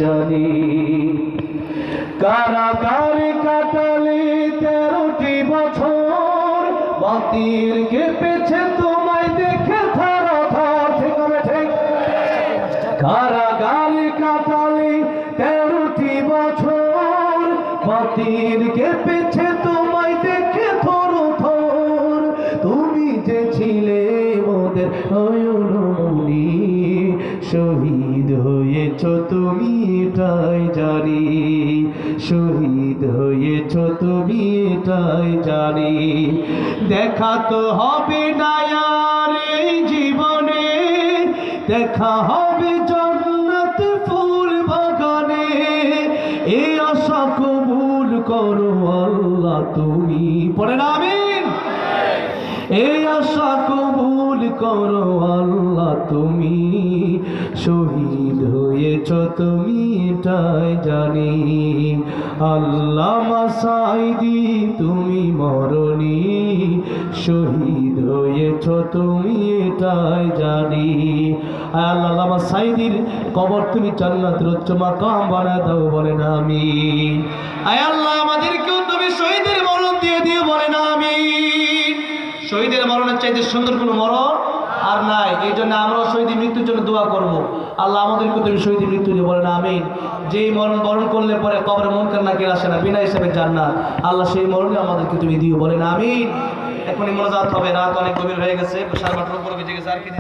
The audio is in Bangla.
জানি কারাগারে কাটালে 13টি বছর, বাতির কেঁপেছে তোমায় দেখে থর থর। ঠিক হবে, ঠিক। কারাগারে কাটালে 13টি বছর, বাতির কেঁপেছে তোমায় দেখে থর থর। তুমি যে ছিলে মোদের নয়নমণি, শহীদ হয়েছ তুমি এটাই জানি, শহীদ হয়েছ তুমি এটাই জানি। দেখা তো হবে না আর এই জীবনে, দেখা হবে জান্নাত ফুল বাগানে। এই আশা কবুল করো আল্লাহ তুমি, পড়েন আমিন। এই আশা কবুল করো আল্লাহ তুমি, শহীদ হয়েছ তুমি এটাই জানি। আল্লামা সাঈদী তুমি মরণি, শহীদ হয়েছ তুমি এটাই জানি। আল্লামা সাঈদীর কবর তুমি জান্নাতের উচ্চ মাকাম বানায় দাও, বলেন আমিন। আয় আল্লাহ আমাদেরকেও তুমি শহীদের মরণ দিয়ে দিও, বলেন আমিন। শহীদের মরণের চাইতে সুন্দর কোনো মরণ আর নাই। এই জন্য আমরাও শহীদের মৃত্যুর জন্য দোয়া করব। আল্লাহ আমাদেরকে তুমি শহীদের মৃত্যু দিয়ে, বলেন আমিন। যেই মরণ বরণ করলে পরে কবরে মুনকার নাকির আসে না, বিনা হিসেবে জান্নাত। আল্লাহ সেই মরণে আমাদেরকে তুমি দিও, বলেন আমিন। এখনই মোনাজাত হবে, রাত অনেক গভীর হয়ে গেছে, 12:30 উপরে বেজে গেছে। আর কি